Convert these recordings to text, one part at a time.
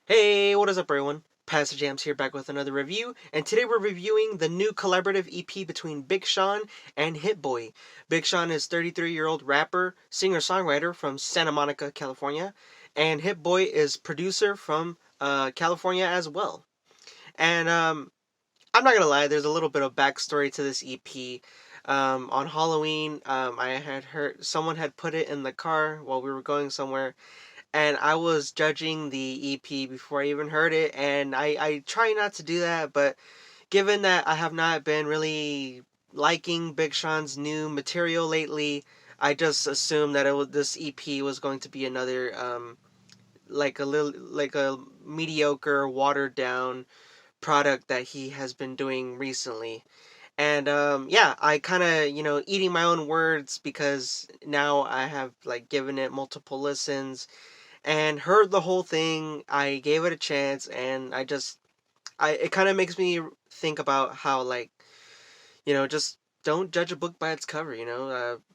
Hey, what is up, everyone? Pastor JAMZ here, back with another review, and today we're reviewing the new collaborative EP between Big Sean and Hit Boy. Big Sean is 33-year-old rapper, singer-songwriter from Santa Monica, California, and Hit Boy is producer from California as well. And I'm not gonna lie, there's a little bit of backstory to this EP. On Halloween, I had heard someone had put it in the car while we were going somewhere, and I was judging the EP before I even heard it, and I try not to do that, but given that I have not been really liking Big Sean's new material lately, I just assumed that this EP was going to be another like a mediocre, watered down product that he has been doing recently. And yeah, I kind of, eating my own words because now I have like given it multiple listens and heard the whole thing. I gave it a chance, and I it kind of makes me think about how, like, just don't judge a book by its cover.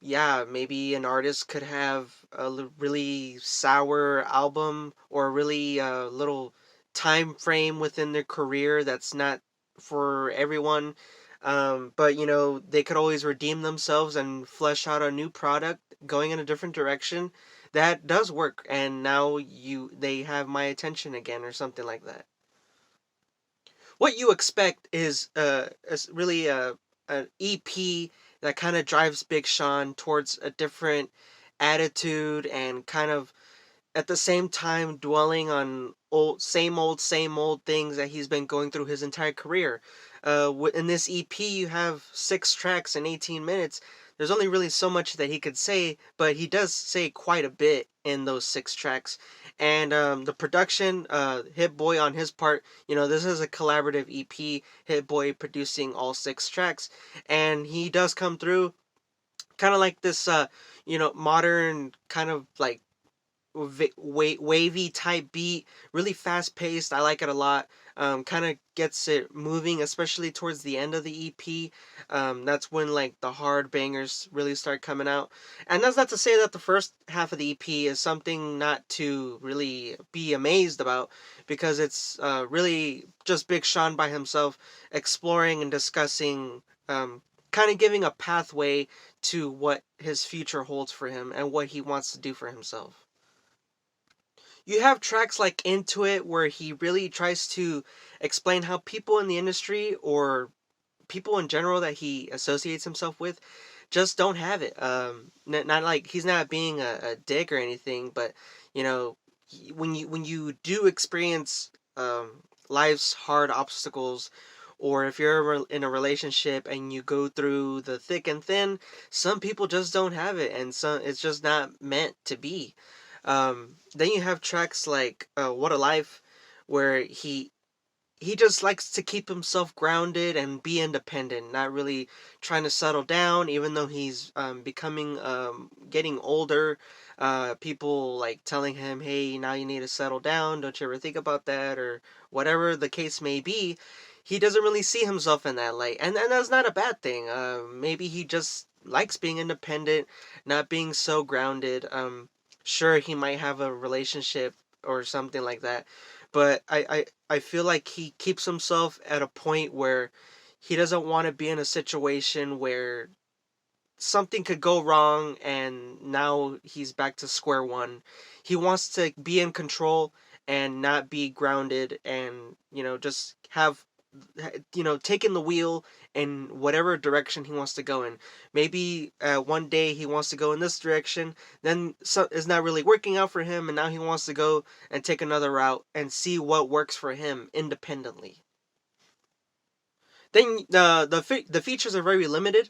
Yeah, maybe an artist could have a really sour album or a really little time frame within their career that's not for everyone. But they could always redeem themselves and flesh out a new product going in a different direction that does work, and now they have my attention again, or something like that. What you expect is really an EP that kind of drives Big Sean towards a different attitude, and kind of at the same time dwelling on same old things that he's been going through his entire career. In this EP, you have 6 tracks in 18 minutes. There's only really so much that he could say, but he does say quite a bit in those 6 tracks. And the production, Hit Boy on his part, this is a collaborative EP, Hit Boy producing all 6 tracks, and he does come through kind of like this, modern kind of like wavy type beat, really fast paced. I like it a lot. Kind of gets it moving, especially towards the end of the EP. That's when like the hard bangers really start coming out. And that's not to say that the first half of the EP is something not to really be amazed about, because it's really just Big Sean by himself exploring and discussing. Kind of giving a pathway to what his future holds for him and what he wants to do for himself. You have tracks like Into It, where he really tries to explain how people in the industry, or people in general that he associates himself with, just don't have it. Not like he's not being a dick or anything, but you know, when you do experience life's hard obstacles, or if you're in a relationship and you go through the thick and thin, some people just don't have it, and some it's just not meant to be. Then you have tracks like "What a Life," where he just likes to keep himself grounded and be independent, not really trying to settle down, even though he's becoming getting older. People like telling him, "Hey, now you need to settle down. Don't you ever think about that?" Or whatever the case may be. He doesn't really see himself in that light, and that's not a bad thing. Maybe he just likes being independent, not being so grounded. Sure, he might have a relationship or something like that, but I feel like he keeps himself at a point where he doesn't want to be in a situation where something could go wrong and now he's back to square one. He wants to be in control and not be grounded, and just have taking the wheel in whatever direction he wants to go in. Maybe one day he wants to go in this direction, then it's not really working out for him, and now he wants to go and take another route and see what works for him independently. Then the features are very limited,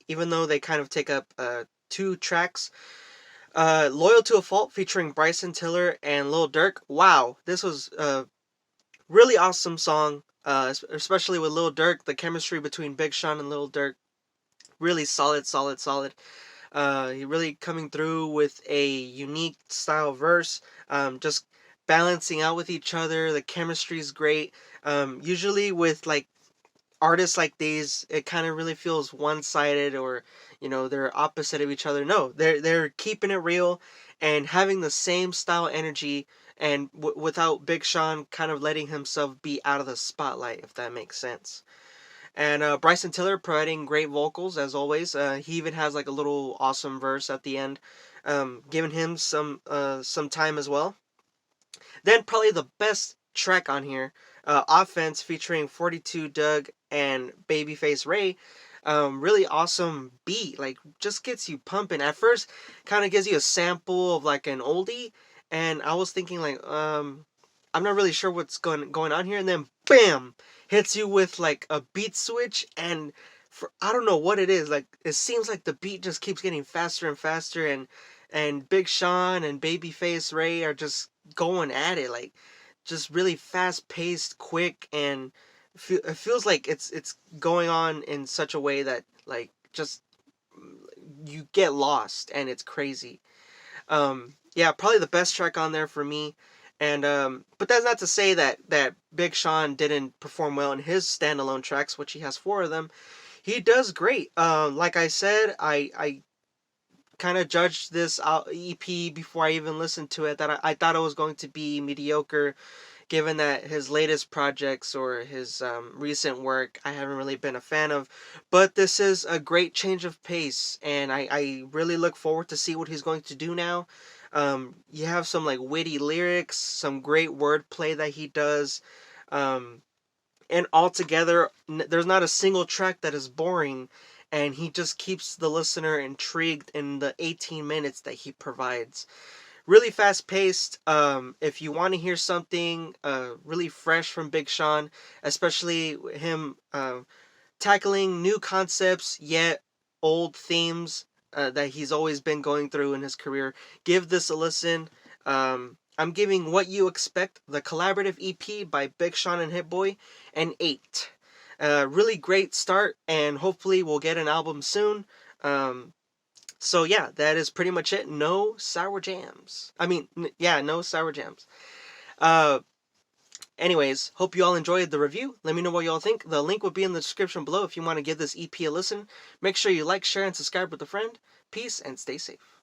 even though they kind of take up 2 tracks. "Loyal to a Fault" featuring Bryson Tiller and Lil Durk. Wow, this was a really awesome song. Especially with Lil Durk, the chemistry between Big Sean and Lil Durk, really solid, solid, solid. He really coming through with a unique style verse. Just balancing out with each other. The chemistry is great. Usually with like artists like these, it kind of really feels one-sided, or they're opposite of each other. No, they're keeping it real and having the same style energy, and without Big Sean kind of letting himself be out of the spotlight, if that makes sense. And Bryson Tiller providing great vocals as always. He even has like a little awesome verse at the end, giving him some time as well. Then probably the best track on here, Offense, featuring 42 Dugg and Babyface Ray. Really awesome beat, like just gets you pumping. At first, kind of gives you a sample of like an oldie, and I was thinking like, I'm not really sure what's going on here, and then bam, hits you with like a beat switch, and for I don't know what it is, like it seems like the beat just keeps getting faster and faster, and Big Sean and Babyface Ray are just going at it, like just really fast paced, quick, and it feels like it's going on in such a way that like just you get lost, and it's crazy. Yeah, probably the best track on there for me. And but that's not to say that Big Sean didn't perform well in his standalone tracks, which he has 4 of them. He does great. Like I said, I kind of judged this EP before I even listened to it, that I thought it was going to be mediocre, given that his latest projects or his recent work I haven't really been a fan of. But this is a great change of pace, and I really look forward to see what he's going to do now. You have some like witty lyrics, some great wordplay that he does, and altogether, there's not a single track that is boring, and he just keeps the listener intrigued in the 18 minutes that he provides. Really fast paced. If you want to hear something really fresh from Big Sean, especially him tackling new concepts yet old themes that he's always been going through in his career, give this a listen. I'm giving What You Expect, the collaborative EP by Big Sean and Hit Boy, an 8. Really great start, and hopefully we'll get an album soon. So yeah, that is pretty much it. No sour jams. I mean, yeah, no sour jams. Uh, Anyways, hope you all enjoyed the review. Let me know what you all think. The link will be in the description below if you want to give this EP a listen. Make sure you like, share, and subscribe with a friend. Peace and stay safe.